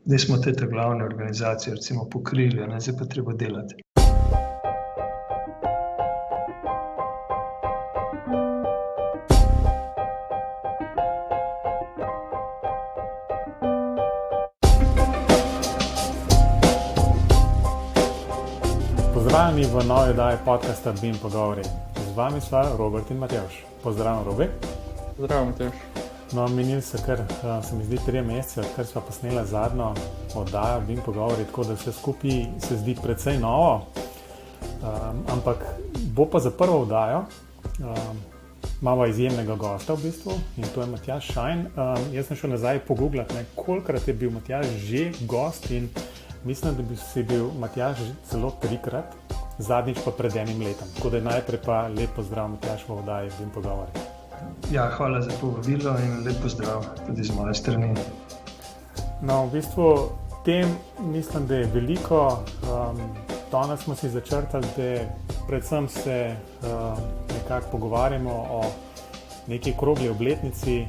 Zdaj smo te glavne organizacije recimo pokrili, ne, zdaj pa treba delati. Pozdravljeni v novi oddaji podcasta BIM Pogovori. Z vami sva Robert in Matevž. Pozdravljen, Robi. Zdravo, Matevž. No, minili se mi zdi 3 mesece, odkar sva posnela zadnjo oddajo BIM Pogovori, tako da vse skupaj se zdi precej novo. Ampak bo pa za prvo oddajo. Imamo izjemnega gosta v bistvu in to je Matjaž Šajn. Jaz sem šel nazaj pogooglati, kolikrat je bil Matjaž že gost in mislim, da bi si bil Matjaž celo 3-krat, zadnjič pa pred 1 letom. Tako da najprej pa lep pozdrav Matjaž v oddaji BIM Pogovori. Ja, hvala za povabilo in lep pozdrav tudi z moje strani. No, v bistvu tem mislim, da je veliko. Danes smo si začrtali, da predvsem se nekako pogovarjamo o neki okrogli obletnici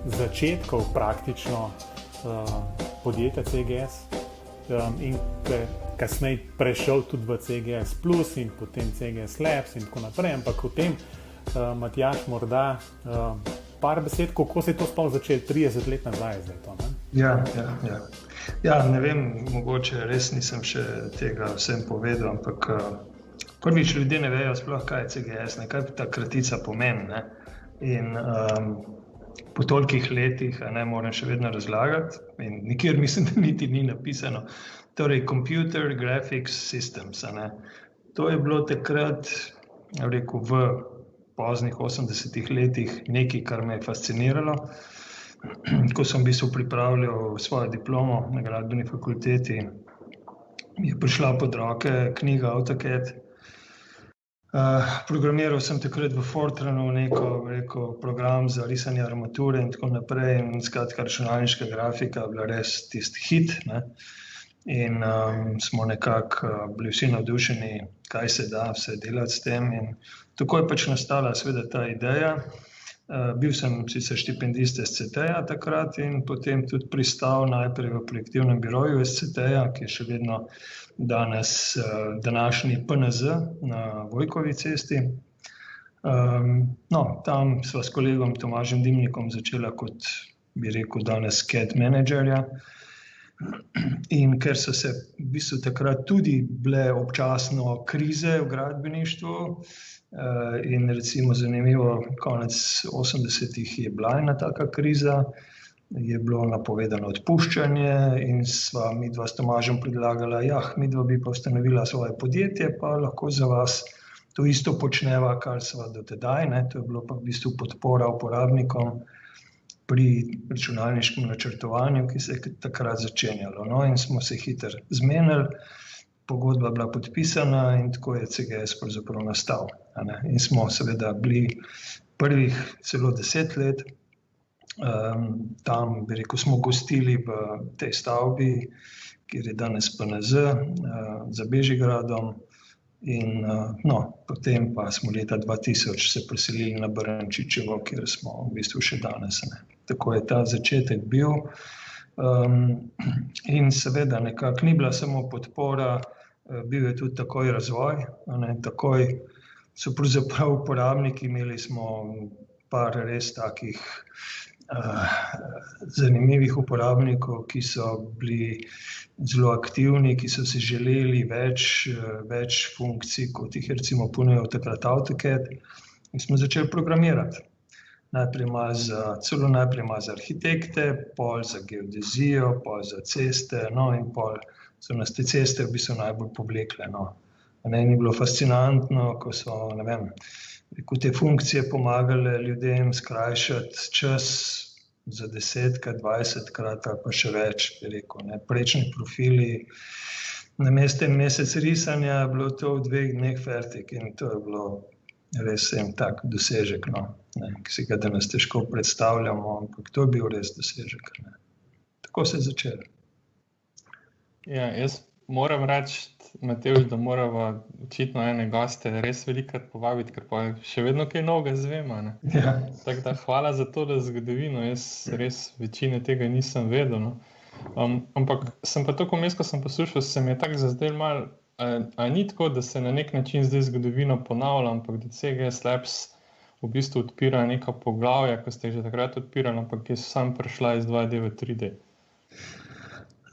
začetkov praktično podjetja CGS in kasneje prešel tudi v CGS Plus in potem CGS Labs in tako naprej, ampak o tem Matjaž morda par besed, kako se je to sploh začelo 30 let nazaj zdaj to, ne? Ja, ne vem, mogoče res nisem še tega vsem povedal, ampak prvič ljudje ne vejo sploh, kaj je CGS, ne, kaj ta kratica pomeni, ne? In po tolikih letih moram še vedno razlagati in nikjer mislim, da niti ni napisano. Torej, Computer Graphics Systems, ne? To je bilo takrat, rekel, v poznih 80-ih letih nekaj, kar me je fasciniralo. Ko sem v bistvu pripravljal svojo diplomo na gradbeni fakulteti, mi je prišla pod roke knjiga AutoCAD. Programiral sem takrat v Fortranu neko program za risanje armature in tako naprej in skratka računalniška grafika bila res tisti hit, ne? In smo nekako bili vsi navdušeni, kaj se da vse delati s tem in tako je pač nastala seveda ta ideja. Bil sem sicer štipendist SCT-ja takrat in potem tudi pristal najprej v projektivnem biroju SCT-ja, ki je še vedno danes današnji PNZ na Vojkovi cesti. Tam sva s kolegom Tomažem Dimnikom začela kot, bi rekel, danes CAD menedžerja. In ker so se v bistvu takrat tudi bile občasno krize v gradbeništvu in recimo zanimivo, konec 80-ih je bila ena taka kriza, je bilo napovedano odpuščanje in sva midva s Tomažem predlagala, midva bi pa ustanovila svoje podjetje, pa lahko za vas to isto počneva, kar sva do tedaj, ne, to je bilo pa v bistvu podpora uporabnikom pri računalniškem načrtovanju, ki se je takrat začenjalo. No, in smo se hitro zmenili, pogodba bila podpisana in tako je CGS pravzaprav nastal. In smo seveda bili prvih celo 10 let. Tam, bi rekel, smo gostili v tej stavbi, kjer je danes PNZ, za Bežigradom. In potem pa smo leta 2000 se preselili na Brnčičevo, kjer smo v bistvu še danes, ne. Tako je ta začetek bil. In seveda nekako ni bila samo podpora, bil je tudi takoj razvoj, ne. Takoj so pravzaprav uporabniki, imeli smo par res takih zanimivih uporabnikov, ki so bili zelo aktivni, ki so si želeli več funkcij, kot jih recimo ponujal takrat AutoCAD. In smo začeli programirati. Najprej malo za arhitekte, pol za geodezijo, pol za ceste, in pol so nas te ceste v bistvu najbolj povlekle, no. Meni je bilo fascinantno, ko so, te funkcije pomagale ljudem skrajšati čas za 10-krat, 20-krat ali pa še več, bi rekel, ne. Prečni profili, namesto en mesec risanja je bilo to v 2 dneh fertik in to je bilo res en tak dosežek, ki si ga danes težko predstavljamo, ampak to je bil res dosežek, ne. Tako se je začelo. Ja, jaz moram reči, Matevž, da morava očitno ene goste res velikokrat povabiti, ker pa še vedno kaj novega izvemo, ne. Ja. Tako da hvala za to zgodovino, jaz res večine tega nisem vedel, no. Ampak sem pa tako vmes, ko sem poslušal, se mi je tako zazdelo malo, a ni tako, da se na nek način zdaj zgodovina ponavlja, ampak da CGS Labs v bistvu odpira neka poglavja, ko ste jih že takrat odpirali, ampak je sam prešla iz 2D v 3D.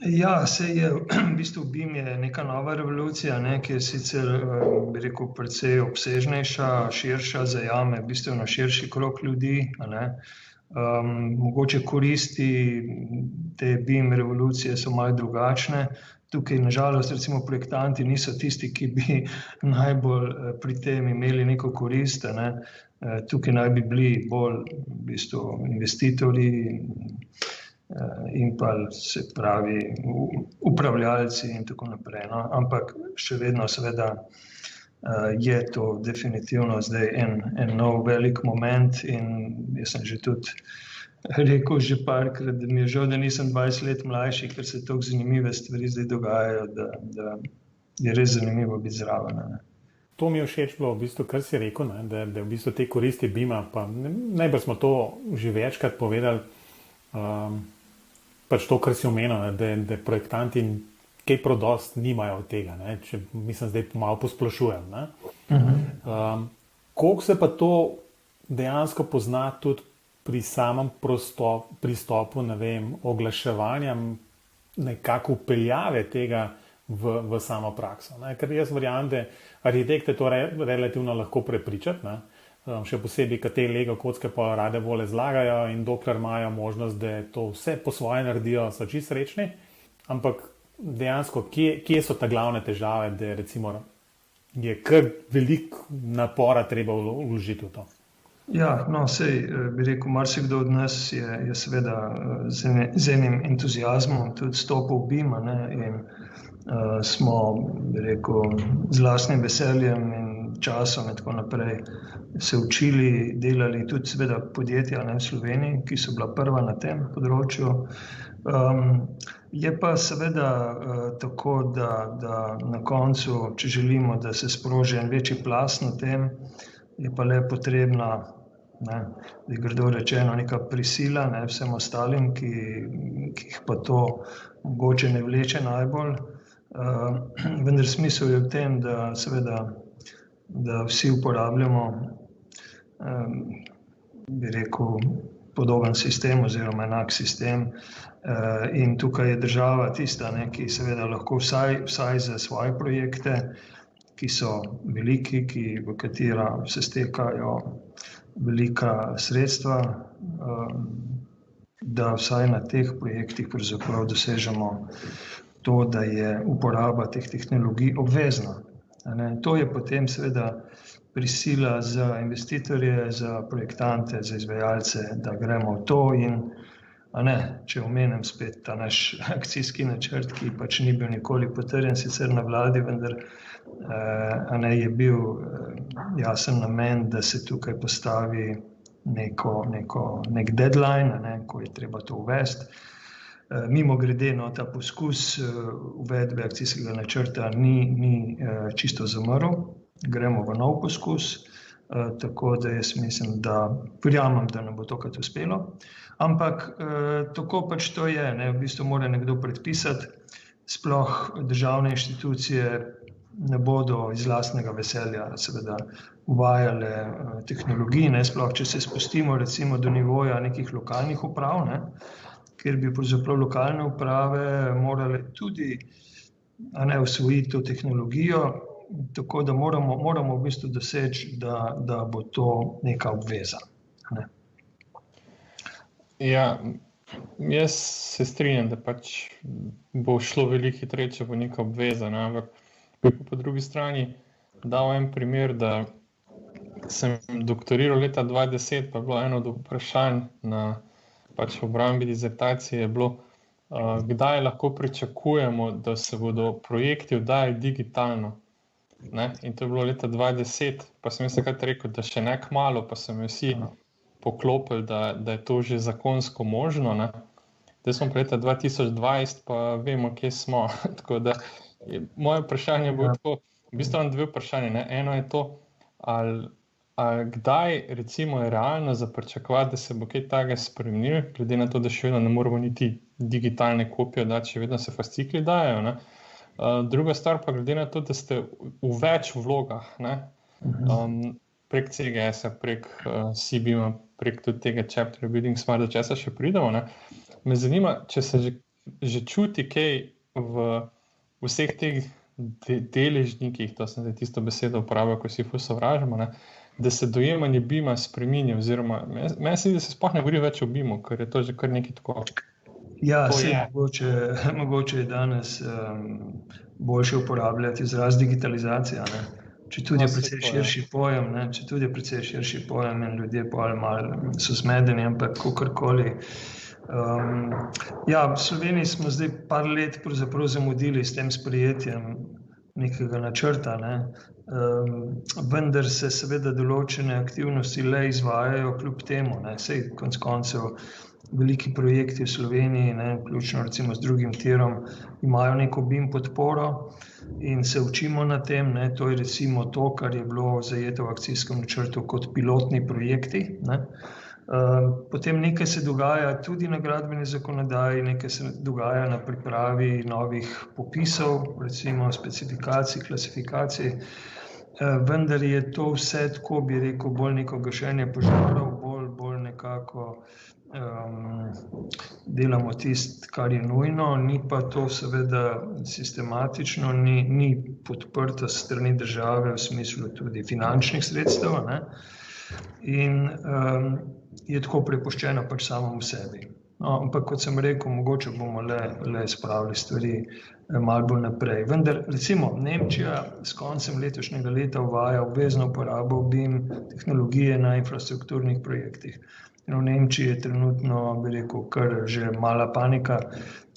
Ja, se je v bistvu BIM je neka nova revolucija, ne, ki je sicer, bi rekel, precej obsežnejša, širša, zajame bistveno širši krog ljudi, a ne. Mogoče koristi te BIM revolucije so malo drugačne. Tukaj, nažalost, recimo projektanti niso tisti, ki bi najbolj pri tem imeli neko korist, ne. Tukaj naj bi bili bolj v bistvu investitorji in pa se pravi upravljalci in tako naprej. No. Ampak še vedno seveda je to definitivno zdaj en nov velik moment in jaz sem že tudi rekel že parkrat, da mi je žal, da nisem 20 let mlajši, ker se toliko zanimive stvari zdaj dogajajo, da je res zanimivo biti zraven. Ne. To mi je všeč bilo, v bistvu, kar si rekel, ne, da v bistvu te koristi BIM-a, pa najbrž smo to že večkrat povedali, pač to, kar si omenil, da projektanti kaj prodost nimajo od tega, ne, če mislim zdaj malo posplošujem. Koliko se pa to dejansko pozna tudi pri samem pristopu, ne vem, oglaševanjem, nekako upeljave tega v samo prakso. Ne? Ker jaz verjamem, da arhitekte to relativno lahko prepričati, ne? Še posebej, kad te Lego kocke pa rade vole zlagajo in dokler imajo možnost, da to vse po svoje naredijo, so čisto srečni. Ampak dejansko, kje so ta glavne težave, da recimo je kar veliko napora treba vložiti v to? Ja, no, sej bi rekel, marsikdo od nas je seveda z enim entuziazmom tudi stopil v BIM, ne, in smo, bi rekel, z lastnim veseljem in časom in tako naprej se učili, delali tudi seveda podjetja, ne, v Sloveniji, ki so bila prva na tem področju. Je pa seveda tako, da na koncu, če želimo, da se sproži en večji plaz na tem, je pa le potrebna, ne, da je grdo rečeno, neka prisila, ne, vsem ostalim, ki jih pa to mogoče ne vleče najbolj. Vendar smisel je v tem, da seveda da vsi uporabljamo, bi rekel, podoben sistem oziroma enak sistem in tukaj je država tista, ne, ki seveda lahko vsaj za svoje projekte, ki so veliki, v katera se stekajo velika sredstva, da vsaj na teh projektih pravzaprav dosežemo to, da je uporaba teh tehnologij obvezna. To je potem seveda prisila za investitorje, za projektante, za izvajalce, da gremo v to in, če omenim spet ta naš akcijski načrt, ki pač ni bil nikoli potrjen, sicer na vladi, vendar je bil jasen namen, da se tukaj postavi nek deadline, ko je treba to uvesti. Mimogrede, no, ta poskus uvedbe akcijskega načrta ni čisto zamrl, gremo v nov poskus, tako da jaz mislim, da verjamem, da nam bo tokrat uspelo. Ampak tako pač to je, ne, v bistvu mora nekdo predpisati, sploh državne inštitucije ne bodo iz lastnega veselja seveda uvajale tehnologij, ne, sploh če se spustimo recimo do nivoja nekih lokalnih uprav, ne, kjer bi pravzaprav lokalne uprave morale tudi usvojiti to tehnologijo, tako da moramo v bistvu doseči, da bo to neka obveza. Ne. Ja, jaz se strinjam, da pač bo šlo veliko hitreje, če bo neka obveza, ne, ampak bi po drugi strani dal en primer, da sem doktoriral leta 2010, pa je bilo eno od vprašanj na pač v obrambi disertacije je bilo, kdaj lahko pričakujemo, da se bodo projekti oddajali digitalno. Ne? In to je bilo leta 2010, pa sem jaz takrat rekel, da še ne kmalu, pa so me vsi poklopili, da je to že zakonsko možno. Ne? Zdaj smo pa leta 2020, pa vemo, kje smo. Tako da moje vprašanje bo tako, v bistvu imam dve vprašanje. Ne? Eno je to, kdaj recimo je realno za pričakovati, da se bo kaj takega spremenilo, glede na to, da še vedno ne moramo niti digitalne kopije dati, še vedno se fascikli dajo, ne? Druga stvar pa glede na to, da ste v več vlogah, ne? Prek CGS-a, prek CBIM-a, prek tudi tega chapterja Building Smart, do česa še pridemo, ne? Me zanima, če se že čuti kaj v vseh teh deležnikih, to sem zdaj tisto besedo uporabil, ko si ful sovražimo, ne? Da se dojemanje BIM-a spreminja, oziroma meni se zdi, da se sploh ne govori več o BIM-u, ker je to že kar nekaj tako. Ja, mogoče je danes boljše uporabljati izraz digitalizacija, ne? Če tudi je precej širši pojem, ne? Če tudi je precej širši pojem in ljudje malo so zmedeni, ampak kakorkoli. Ja, v Sloveniji smo zdaj par let pravzaprav zamudili s tem sprejetjem nekega načrta, ne? Vendar se seveda določene aktivnosti le izvajajo kljub temu, ne? Sej konec koncev veliki projekti v Sloveniji, ne, vključno recimo z drugim tirom, imajo neko BIM podporo in se učimo na tem, ne. To je recimo to, kar je bilo zajeto v akcijskem načrtu kot pilotni projekti, ne. Potem nekaj se dogaja tudi na gradbeni zakonodaji, nekaj se dogaja na pripravi novih popisov, recimo specifikacij, klasifikacij, vendar je to vse tako, bi rekel, bolj neko gašenje požarov, bolj nekako delamo tisto, kar je nujno, ni pa to seveda sistematično, ni podprto s strani države v smislu tudi finančnih sredstev, ne? In je tako prepuščeno pač samemu sebi. No, ampak kot sem rekel, mogoče bomo le spravili stvari malo bolj naprej. Vendar recimo Nemčija s koncem letošnjega leta uvaja obvezno uporabo BIM tehnologije na infrastrukturnih projektih. In v Nemčiji je trenutno, bi rekel, kar že mala panika,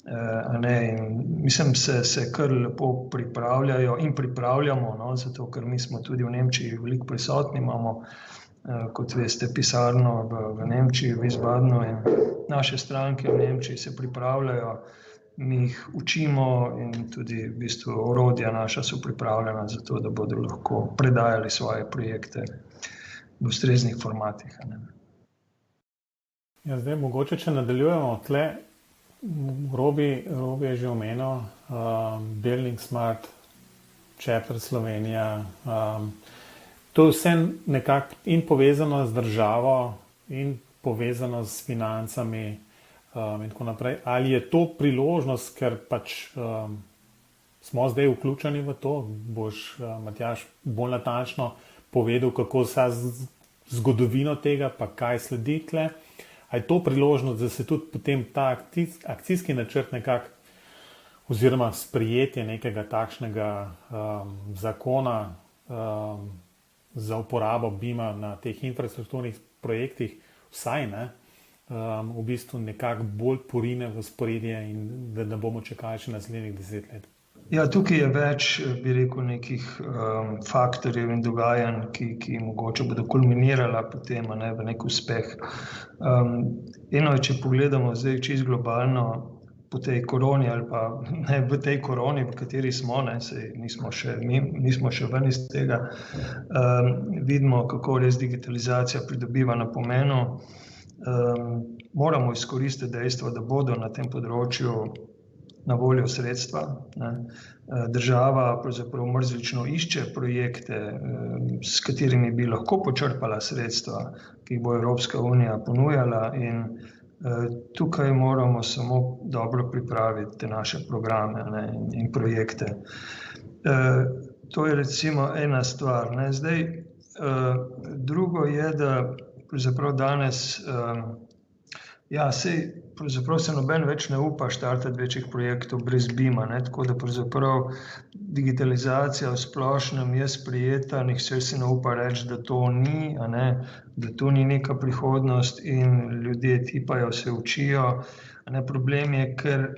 in mislim, se kar lepo pripravljajo in pripravljamo, no, zato ker mi smo tudi v Nemčiji veliko prisotni, imamo, kot veste, pisarno v Nemčiji, v Wiesbadenu, in naše stranke v Nemčiji se pripravljajo, mi jih učimo in tudi v bistvu orodja naša so pripravljena za to, da bodo lahko predajali svoje projekte v ustreznih formatih, ne. Ja, zdaj mogoče, če nadaljujemo tle, Robi je že omenil, Building Smart, Chapter Slovenija, to je vse nekako in povezano z državo in povezano s financami in tako naprej. Ali je to priložnost, ker pač smo zdaj vključeni v to, boš, Matjaž, bolj natančno povedal, kako vsa zgodovino tega, pa kaj sledi tle. A je to priložnost, da se tudi potem ta akcijski načrt nekako, oziroma sprejetje nekega takšnega zakona za uporabo BIM-a na teh infrastrukturnih projektih, vsaj ne, v bistvu nekako bolj porine v sporedje in da ne bomo čakali še naslednjih 10 let. Ja, tukaj je več, bi rekel, nekih faktorjev in dogajanj, ki mogoče bodo kulminirala potem, ne, v nek uspeh. Eno je, če pogledamo zdaj čisto globalno po tej koroni ali pa ne v tej koroni, v kateri smo, ne, saj nismo še ven iz tega, vidimo, kako res digitalizacija pridobiva na pomenu. Moramo izkoristiti dejstvo, da bodo na tem področju na voljo sredstva, ne. Država pravzaprav mrzlično išče projekte, s katerimi bi lahko počrpala sredstva, ki jih bo Evropska unija ponujala, in tukaj moramo samo dobro pripraviti te naše programe, ne, in projekte. To je recimo ena stvar, ne. Zdaj, drugo je, da pravzaprav danes, ja, sej pravzaprav se noben več ne upa štartati večjih projektov brez BIM-a, ne, tako da pravzaprav digitalizacija v splošnem je sprejeta, nihče si ne upa reči, da to ni, a ne, da to ni neka prihodnost in ljudje tipajo, se učijo, a ne. Problem je, ker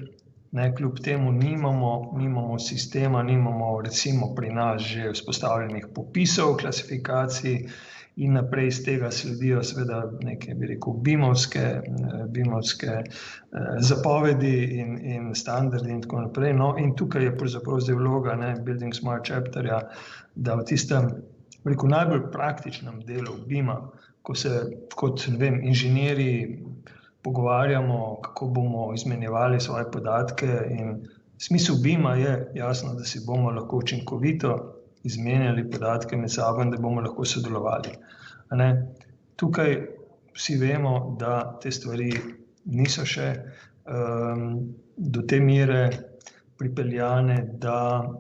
ne, kljub temu nimamo sistema, nimamo recimo pri nas že vzpostavljenih popisov, klasifikacij, in naprej iz tega sledijo seveda neke, bi rekel, BIM-ovske zapovedi in standardi in tako naprej. No, in tukaj je pravzaprav zdaj vloga, ne, Building Smart Chapterja, da v tistem najbolj praktičnem delu BIM-a, ko se kot inženirji pogovarjamo, kako bomo izmenjevali svoje podatke, in smisel BIM-a je jasno, da si bomo lahko učinkovito izmenjali podatke med sabo in da bomo lahko sodelovali. Tukaj vsi vemo, da te stvari niso še do te mere pripeljane, da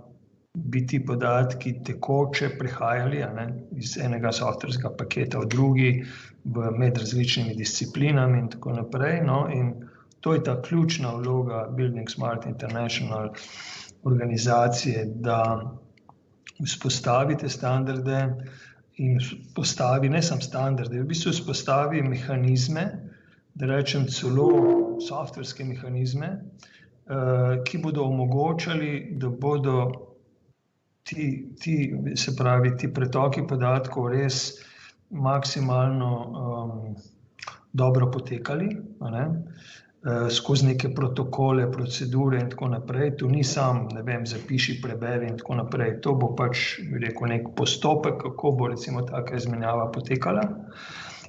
bi ti podatki tekoče prehajali iz enega softverskega paketa v drugi, med različnimi disciplinami in tako naprej. In to je ta ključna vloga Building Smart International organizacije, da vzpostavi te standarde in postavi ne samo standarde, v bistvu vzpostavi mehanizme, da rečem celo softverske mehanizme, ki bodo omogočali, da bodo ti pretoki podatkov res maksimalno dobro potekali, skozi neke protokole, procedure in tako naprej. Tu ni sam, zapiši, preberi in tako naprej. To bo pač, nek postopek, kako bo recimo taka izmenjava potekala.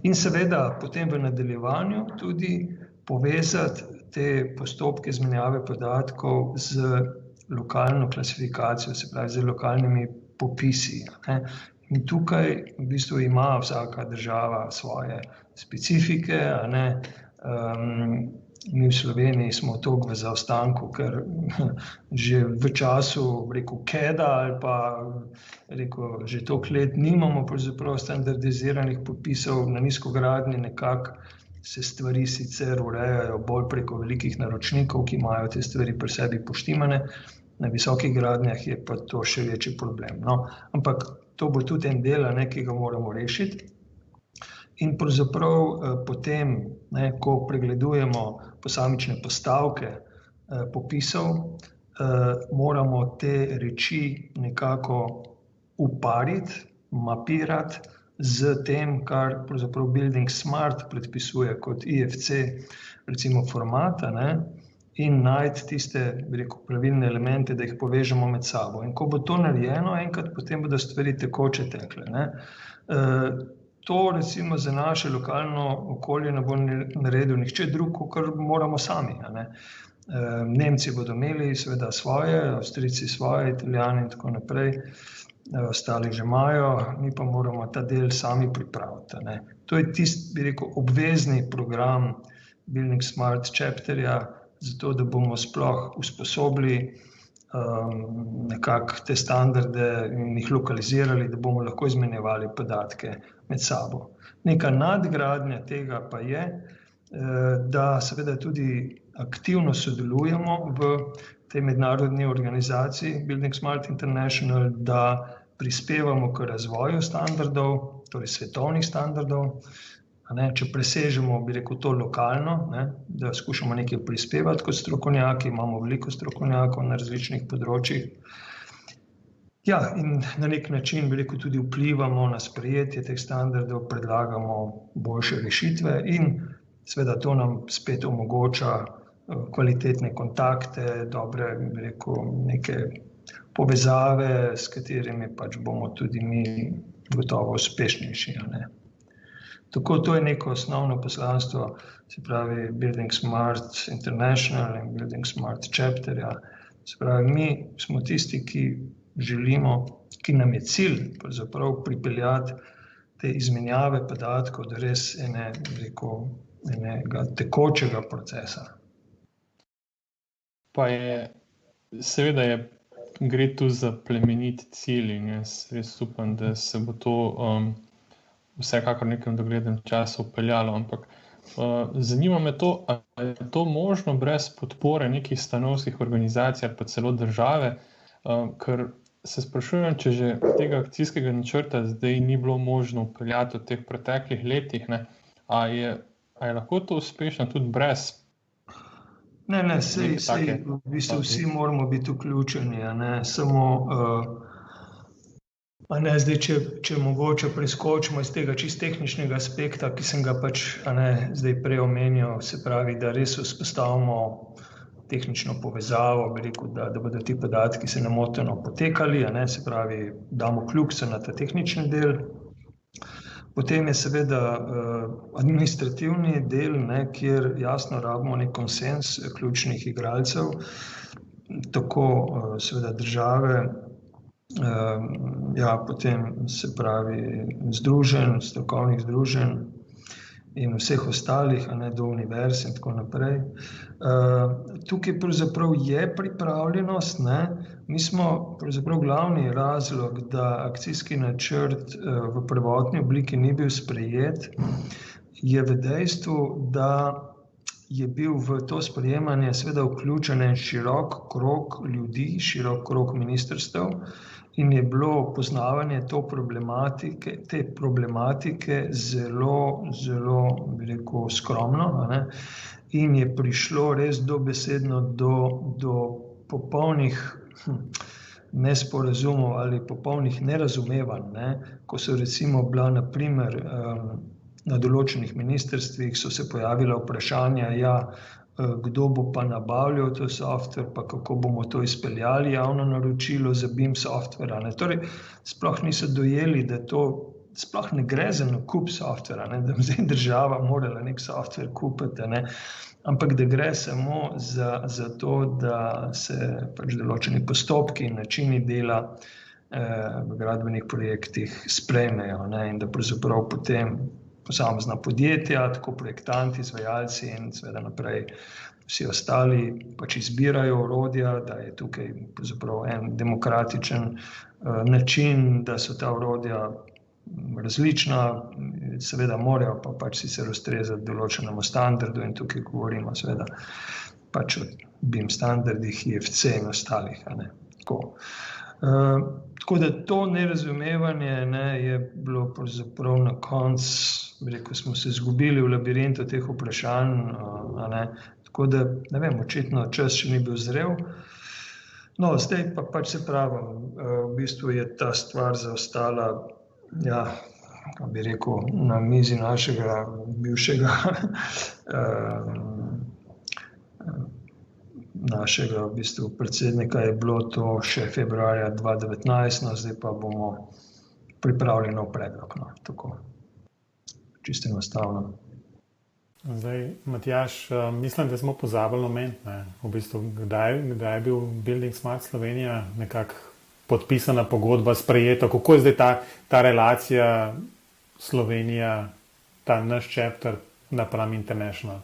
In seveda potem v nadaljevanju tudi povezati te postopke izmenjave podatkov z lokalno klasifikacijo, se pravi z lokalnimi popisi. In tukaj v bistvu ima vsaka država svoje specifike. Mi v Sloveniji smo toliko v zaostanku, ker že v času, CAD-a ali pa že toliko let nimamo pravzaprav standardiziranih popisov. Na nizkogradnji nekako se stvari sicer urejajo bolj preko velikih naročnikov, ki imajo te stvari pri sebi poštimane. Na visokih gradnjah je pa to še večji problem. Ampak to bo tudi en del, ki ga moramo rešiti. In pravzaprav potem, ko pregledujemo posamične postavke popisov, moramo te reči nekako upariti, mapirati z tem, kar pravzaprav Building Smart predpisuje kot IFC, recimo formata, in najti tiste, pravilne elemente, da jih povežemo med sabo. In ko bo to narejeno, enkrat potem bodo stvari tekoče tekle. To recimo za naše lokalno okolje ne bo naredil nihče drug, kot moramo sami. Nemci bodo imeli seveda svoje, Avstrijci svoje, Italijani in tako naprej, ostali že imajo, mi pa moramo ta del sami pripraviti. To je tisti, obvezni program Building Smart Chapterja, zato da bomo sploh usposobili nekako te standarde in jih lokalizirali, da bomo lahko izmenjevali podatke med sabo. Neka nadgradnja tega pa je, da seveda tudi aktivno sodelujemo v tej mednarodni organizaciji Building Smart International, da prispevamo k razvoju standardov, torej svetovnih standardov. Če presežemo, to lokalno, da skušamo nekaj prispevati kot strokovnjaki, imamo veliko strokovnjakov na različnih področjih. Ja, in na nek način tudi vplivamo na sprejetje teh standardov, predlagamo boljše rešitve in seveda to nam spet omogoča kvalitetne kontakte, dobre, neke povezave, s katerimi pač bomo tudi mi gotovo uspešnejši. Tako, to je neko osnovno poslanstvo, se pravi Building Smart International in Building Smart Chapterja. Se pravi, mi smo tisti, ki želimo, ki nam je cilj pravzaprav pripeljati te izmenjave podatkov do res enega tekočega procesa. Pa je, seveda gre tu za plemeniti cilj in jaz res upam, da se bo to vsekakor v nekem doglednem času vpeljalo, ampak zanima me to, ali je to možno brez podpore nekih stanovskih organizacij ali pa celo države, ker se sprašujem, če že tega akcijskega načrta zdaj ni bilo možno vpeljati v teh preteklih letih, ali je lahko to uspešno tudi brez? Ne, sej v bistvu vsi moramo biti vključeni, samo zdaj, če mogoče preskočimo iz tega čisto tehničnega aspekta, ki sem ga pač zdaj prej omenjal, se pravi, da res vzpostavimo tehnično povezavo, bi rekel, da bodo ti podatki se nemoteno potekali, se pravi, damo kljukico na ta tehnični del. Potem je seveda administrativni del, kjer jasno rabimo nek konsens ključnih igralcev, tako seveda države, potem se pravi združenj, strokovnih združenj in vseh ostalih, do univerz in tako naprej. Tukaj pravzaprav je pripravljenost, mi smo pravzaprav glavni razlog, da akcijski načrt v prvotni obliki ni bil sprejet, je v dejstvu, da je bil v to sprejemanje seveda vključen en širok krog ljudi, širok krog ministrstev in je bilo poznavanje te problematike zelo, bi rekel, skromno, in je prišlo res dobesedno do popolnih nesporazumov ali popolnih nerazumevanj, ko so recimo bila na primer na določenih ministrstvih so se pojavila vprašanja, kdo bo pa nabavljal to software, pa kako bomo to izpeljali javno naročilo za BIM software. Torej, sploh niso dojeli, da to sploh ne gre za nakup softvera, da bi zdaj država morala nek software kupiti, ampak da gre samo za to, da se pač določeni postopki in načini dela v gradbenih projektih sprejmejo, in da pravzaprav potem posamezna podjetja, tako projektanti, izvajalci in seveda naprej vsi ostali pač izbirajo orodja, da je tukaj pravzaprav en demokratičen način, da so ta orodja različna, seveda morajo pa pač sicer ustrezati določenemu standardu in tukaj govorimo seveda pač o BIM standardih, IFC in ostalih, Tako da to nerazumevanje je bilo pravzaprav na koncu, bi rekel, smo se izgubili v labirintu teh vprašanj, tako da, ne vem, očitno čas še ni bil zrel. No, zdaj pa pač se pravim, v bistvu je ta stvar zaostala, kako bi rekel, na mizi našega bivšega v bistvu predsednika je bilo to še februarja 2019, zdaj pa bomo pripravili nov predlog, tako, čisto enostavno. Zdaj, Matjaž, mislim, da smo pozabili omeniti, v bistvu, kdaj je bil Building Smart Slovenija nekako podpisana pogodba, sprejeta, kako je zdaj ta relacija Slovenija, ta naš chapter napram International?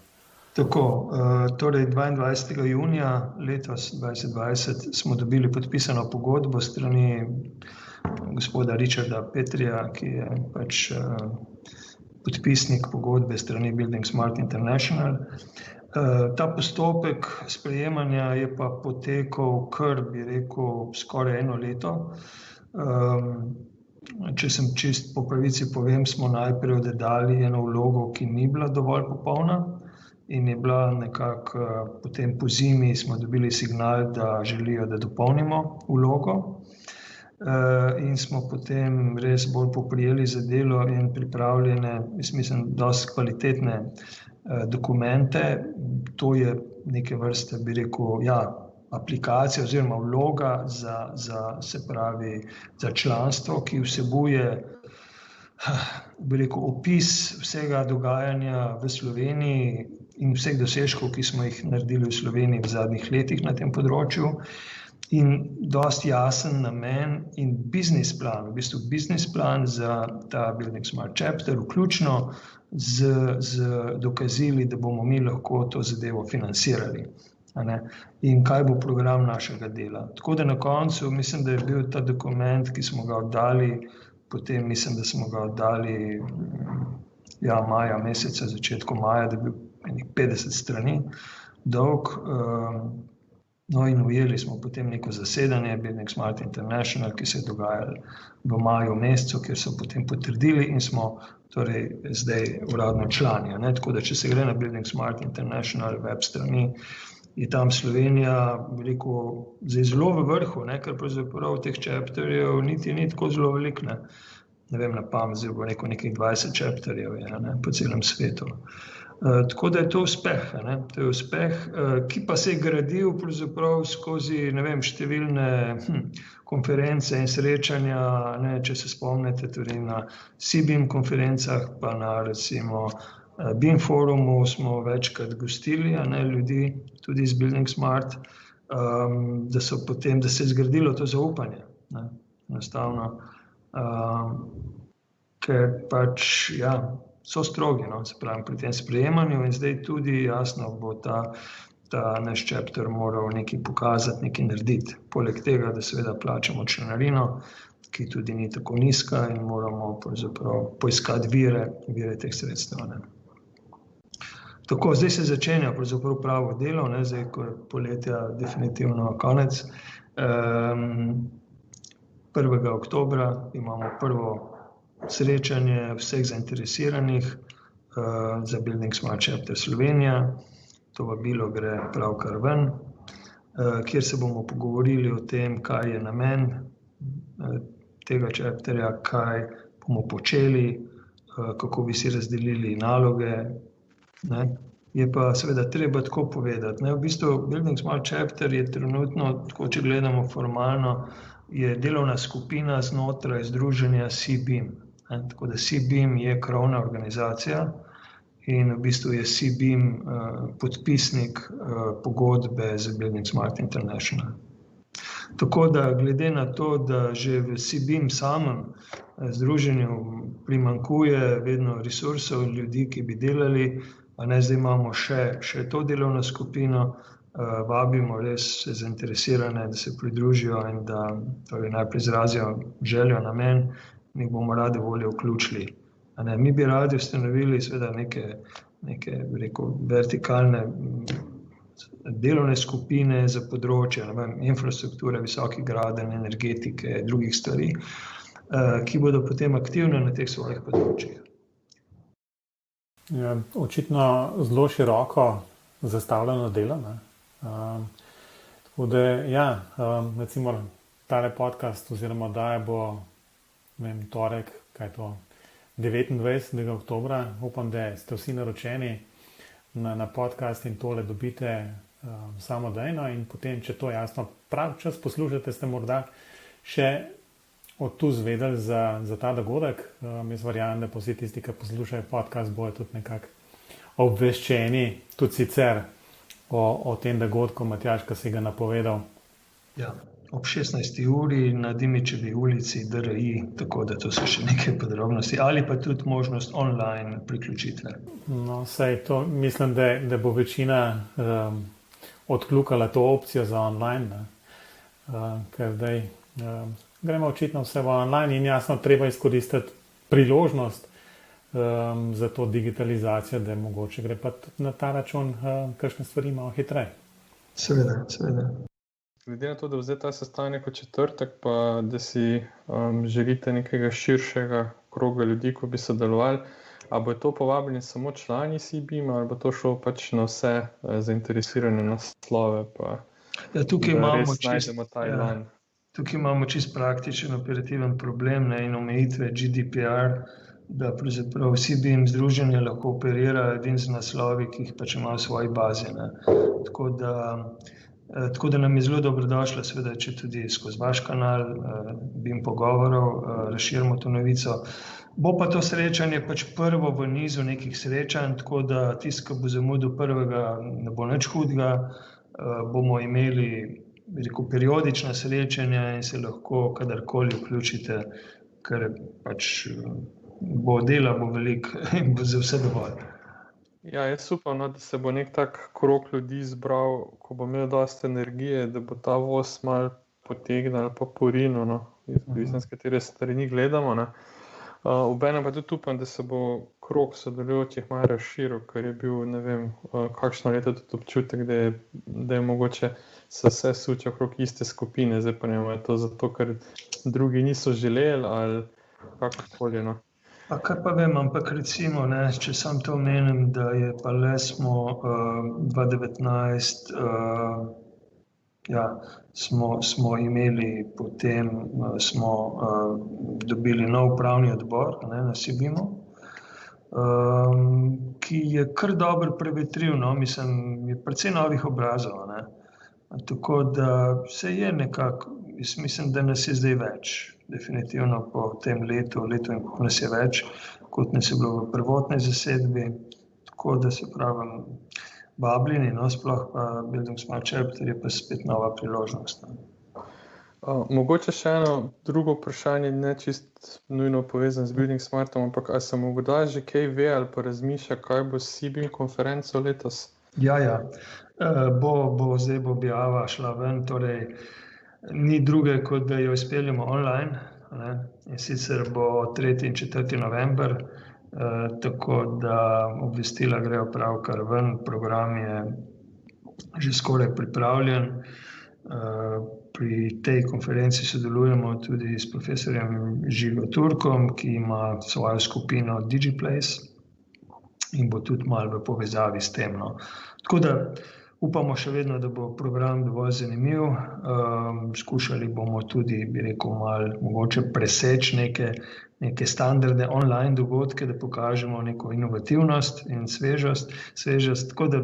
Tako, torej 22. junija letos 2020 smo dobili podpisano pogodbo strani gospoda Richarda Petrija, ki je pač podpisnik pogodbe strani Building Smart International. Ta postopek sprejemanja je pa potekal kar, bi rekel, skoraj 1 leto. Če sem čist po pravici povem, smo najprej oddali eno vlogo, ki ni bila dovolj popolna, in je bila nekako potem po zimi smo dobili signal, da želijo, da dopolnimo vlogo. In smo potem res bolj poprijeli za delo in pripravljene, mislim, dosti kvalitetne dokumente. To je neke vrste, bi rekel, aplikacija oziroma vloga za članstvo, ki vsebuje, bi rekel, opis vsega dogajanja v Sloveniji in vseh dosežkov, ki smo jih naredili v Sloveniji v zadnjih letih na tem področju, in dosti jasen namen in biznis plan, v bistvu biznis plan za ta Building Smart Chapter, vključno z dokazili, da bomo mi lahko to zadevo financirali. In kaj bo program našega dela. Tako da na koncu mislim, da je bil ta dokument, ki smo ga oddali, potem mislim, da smo ga oddali maja meseca, začetku maja, da je bil 50 strani dolg. No in ujeli smo potem neko zasedanje Building Smart International, ki se je dogajalo v maju mesecu, kjer so potem potrdili in smo torej zdaj uradno člani. Tako da, če se gre na Building Smart International web strani, je tam Slovenija, bi rekel, zdaj zelo v vrhu, ker pravzaprav teh chapterjev niti ni tako zelo veliko, ne vem, na pamet, zdaj bo nekih 20 chapterjev je po celem svetu. Tako da je to uspeh, ne? To je uspeh, ki pa se je gradil pravzaprav skozi, ne vem, številne konference in srečanja, ne, če se spomnite, tudi na CBIM konferencah, pa na recimo BIM forumu smo večkrat gostili, ne, ljudi, tudi iz Building Smart, da se je zgradilo to zaupanje, ne, enostavno, ker pač, ja, so strogi, no, se pravi, pri tem sprejemanju in zdaj tudi jasno bo ta naš chapter moral nekaj pokazati, nekaj narediti. Poleg tega, da seveda plačamo članarino, ki tudi ni tako nizka in moramo pravzaprav poiskati vire teh sredstev, ne. Tako, zdaj se začenja pravzaprav pravo delo, ne, zdaj, ko je poletja definitivno konec. 1. oktobra imamo prvo srečanje vseh zainteresiranih za Building Smart Chapter Slovenija. To vabilo gre pravkar ven, kjer se bomo pogovorili o tem, kaj je namen tega chapterja, kaj bomo počeli, kako bi si razdelili naloge, ne. Je pa seveda treba tako povedati, ne, v bistvu Building Smart Chapter je trenutno, tako če gledamo formalno, je delovna skupina znotraj združenja CBIM. Tako da CBIM je krovna organizacija in v bistvu je CBIM podpisnik pogodbe z Building Smart International. Tako da glede na to, da že v CBIM samem združenju primanjkuje vedno resursov in ljudi, ki bi delali, a ne, zdaj imamo še to delovno skupino, vabimo res zainteresirane, da se pridružijo in da torej najprej izrazijo željo, namen, mi bomo rade volje vključili. Ne, mi bi radi ustanovili seveda neke, bi rekel, vertikalne delovne skupine za področje, ne vem, infrastrukture, visokih gradenj, energetike, drugih stvari, ki bodo potem aktivne na teh svojih področjih. Ja, očitno zelo široko zastavljeno delo, ne. Tako da, ja, recimo tale podcast oziroma oddaja bo, ne vem, torek, kaj je to, 29. oktobra, upam, da ste vsi naročeni na podcast in tole dobite samodejno in potem, če to jasno prav čas poslušate, ste morda še od tu zvedeli za ta dogodek. Jaz verjamem, da pa vsi tisti, ki poslušajo podcast, bojo tudi nekako obveščeni, tudi sicer o tem dogodku, Matjaž, ki si ga napovedal. Ja, ob 16. uri na Dimičevi ulici DRI, tako da to so še nekaj podrobnosti, ali pa tudi možnost online priključitve. No, sej to mislim, da bo večina odkljukala to opcijo za online, ker zdaj gremo očitno vse v online in jasno treba izkoristiti priložnost za to digitalizacijo, da mogoče gre pa na ta račun kakšne stvari malo hitreje. Seveda. Glede na to, da vzeti ta sestanek v četrtek, pa da si želite nekega širšega kroga ljudi, ko bi sodelovali, a bo to povabljeni samo člani CBIM ali bo to šlo pač na vse zainteresirane naslove? Ja, tukaj imamo čist praktičen operativen problem, ne, in omejitve GDPR, da pravzaprav CBIM združenje lahko operira edin z naslovi, ki jih pač ima v svoji bazi, ne. Tako da nam je zelo dobrodošlo, seveda, če tudi skozi vaš kanal BIM pogovorov razširimo to novico. Bo pa to srečanje pač prvo v nizu nekih srečanj, tako da tisti, ki bo zamudil prvega, ne bo nič hudega. Bomo imeli, bi rekel, periodična srečanja in se lahko kadarkoli vključite, ker pač bo dela, bo veliko in bo za vse dovolj. Ja, jaz upam, no, da se bo nek tak krog ljudi zbral, ko bo imel dosti energije, da bo ta voz malo potegnil ali pa porinil, no, izvisno s katere strani gledamo, ne. Obenem pa tudi upam, da se bo krog sodelujočih malo razširil, ker je bil, ne vem, kakšno leto tudi občutek, da je mogoče se vse suče okrog iste skupine, zdaj pa ne vem, je to zato, ker drugi niso želeli ali kakorkoli, no. Pa kaj pa vem, ampak recimo, ne, če sam to omenim, da je pa le smo 2019, smo imeli potem, smo dobili nov upravni odbor, ne, na CBIM-u. ki je kar dobro prevetril, no? Mislim, je precej novih obrazov, ne? Tako da se je nekako, jaz mislim, da nas je zdaj več, definitivno po tem letu in pol nas je več, kot nas je bilo v prvotnej zasedbi, tako da se pravim, vabljeni, no, sploh pa Building Smart Chapter je pa spet nova priložnost. Ne? Mogoče še eno drugo vprašanje, ne čist nujno povezan z Building Smartom, ampak ali se morda že kaj ve ali pa razmišlja, kaj bo s CBIM konferenco letos? Ja. Zdaj bo objava šla ven, torej ni druge, kot da jo izpeljemo online, ne? In sicer bo 3. in 4. november, tako da obvestila grejo pravkar ven, program je že skoraj pripravljen. Pri tej konferenci sodelujemo tudi s profesorjem Žigo Turkom, ki ima svojo skupino DigiPlace in bo tudi malo v povezavi s tem. No. Tako da upamo še vedno, da bo program dovolj zanimiv. Skušali bomo tudi, bi rekel, malo mogoče preseči neke standardne online dogodke, da pokažemo neko inovativnost in svežost. Tako da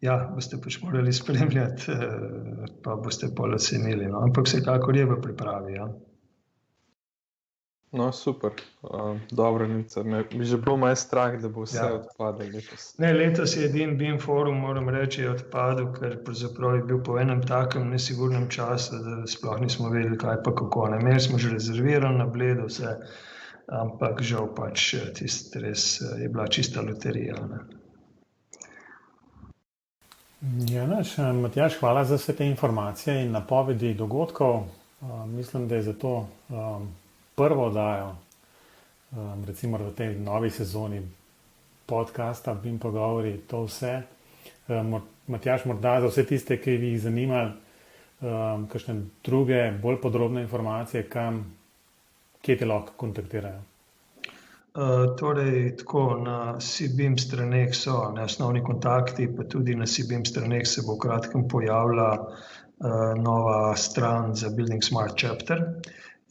ja, boste pač morali spremljati, pa boste pol ocenili. No. Ampak vsekakor je v pripravi. Ja. No, super. Dobro, me bi že bilo malo strah, da bo vse odpadlo letos. Ne, letos je edin BIM forum, moram reči, je odpadel, ker pravzaprav je bil po enem takem nesigurnem času, da sploh nismo vedeli, kaj pa kako. Ne, imeli smo že rezerviran na Bledu vse, ampak žal pač tist res je bila čista loterija. Ne. Ja, Matjaž, hvala za vse te informacije in napovedi dogodkov. Mislim, da je zato prvo oddajo, recimo v tej novi sezoni podcasta BIM pogovori, to vse. Matjaž, morda za vse tiste, ki jih zanima, kakšne druge, bolj podrobne informacije, kje te lahko kontaktirajo? Torej, tako na CBIM straneh so osnovni kontakti, pa tudi na CBIM straneh se bo v kratkem pojavila nova stran za Building Smart Chapter.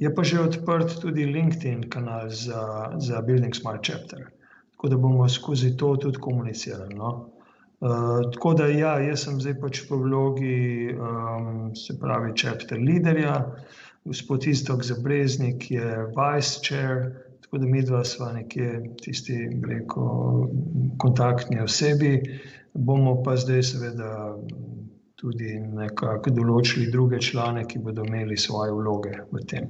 Je pa že odprt tudi LinkedIn kanal za Building Smart Chapter, tako da bomo skozi to tudi komunicirali. No? Tako da ja, jaz sem zdaj pač v vlogi, se pravi, chapter leaderja, gospod Iztok Zabreznik je vice chair, tako da midva sva nekje tisti, rekel, kontaktni osebi. Bomo pa zdaj seveda tudi nekako določili druge člane, ki bodo imeli svoje vloge v tem.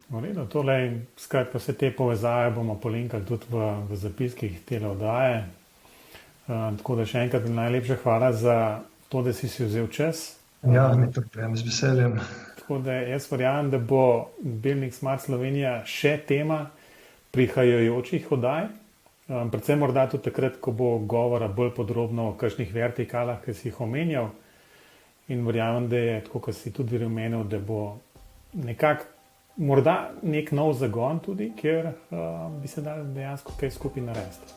V redu, skratka, vse te povezave bomo polinkali tudi v zapiskih te oddaje. Tako da še enkrat najlepša hvala za to, da si vzel čas. Ja, mi problem, z veseljem. Tako da jaz verjamem, da bo Building Smart Slovenija še tema prihajajočih oddaj. Predvsem morda tudi takrat, ko bo govora bolj podrobno o kakšnih vertikalah, ki si jih omenjal. In verjamem, da je, tako kot si tudi omenil, da bo nekako morda nek nov zagon tudi, kjer bi se dali dejansko kaj skupaj narediti.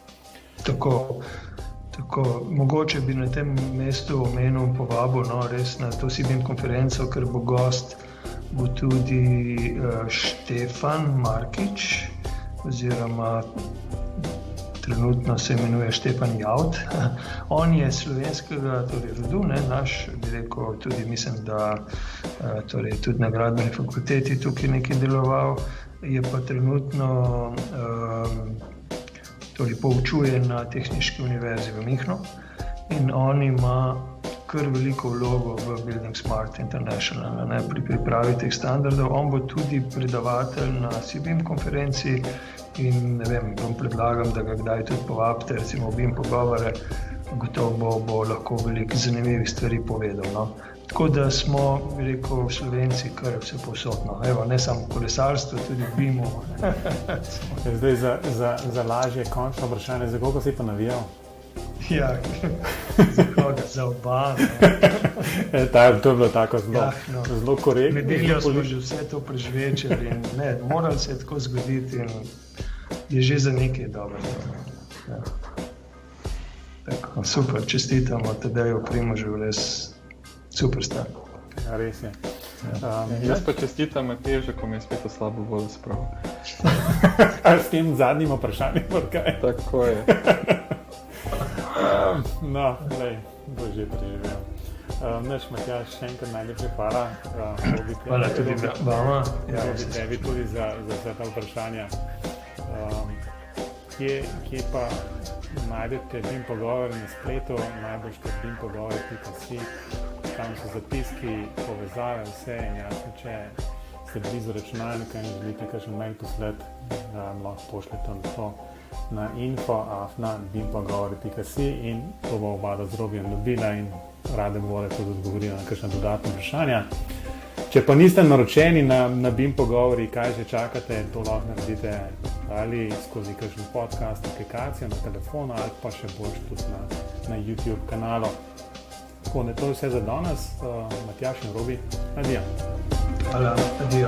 Tako, mogoče bi na tem mestu omenil povabil res na to CBIM konferenco, ker bo gost bo tudi Štefan Markič, oziroma trenutno se imenuje Štefan Jaut. On je slovenskega rodu, naš, bi rekel, tudi mislim, da tudi na gradbeni fakulteti tukaj nekaj deloval, je pa trenutno poučuje na Tehniški univerzi v Münchnu in on ima kar veliko vlogo v Building Smart International, pri pripravi teh standardov. On bo tudi predavatelj na CBIM konferenci in ne vem, predlagam, da ga kdaj tudi povabite, recimo BIM pogovore, gotovo bo lahko veliko zanimivih stvari povedal. No. Tako da smo, bi rekel, Slovenci kar vse povsodno. Evo, ne samo kolesarstvo, tudi BIM-u. Zdaj za lažje končno vprašanje, za koga si pa navijal? Ja, za koga? Za oba. To je bilo tako zelo korektno. Nedeljo smo že vse to prežvečili in moralo se tako zgoditi in je že za nekaj dobro. Ja. Tako, super, čestitamo Tadeju Primožu, res super stvar. Ja, res je. Jaz pa čestitam Matežu, ko mi je spet slabo voljo spravil. S tem zadnjim vprašanjem, kaj? Tako je. No, lej, bo že preživel. Naš Matjaž, še enkrat najlepše hvala. Hvala tudi vama. Robi tebi tudi za vse ta vprašanja. Kje pa najdete BIM pogovor na spletu, najbolj bimpogovor.si, tam so zapiski, povezave, vse in jasno, če ste blizu računalnika in želite kakšen mail poslati, lahko pošljete na to na info@bimpogovor.si in to bo obada z Robijem dobila in rade bodo tudi odgovorila na kakšna dodatna vprašanja. Če pa niste naročeni na BIM pogovori, kaj že čakate, to lahko naredite ali skozi kakšen podcast, aplikacijo na telefonu ali pa še bolj tudi na YouTube kanalu. Tako da to je vse za danes. Matjaž in Robi, adijo. Hvala, adijo.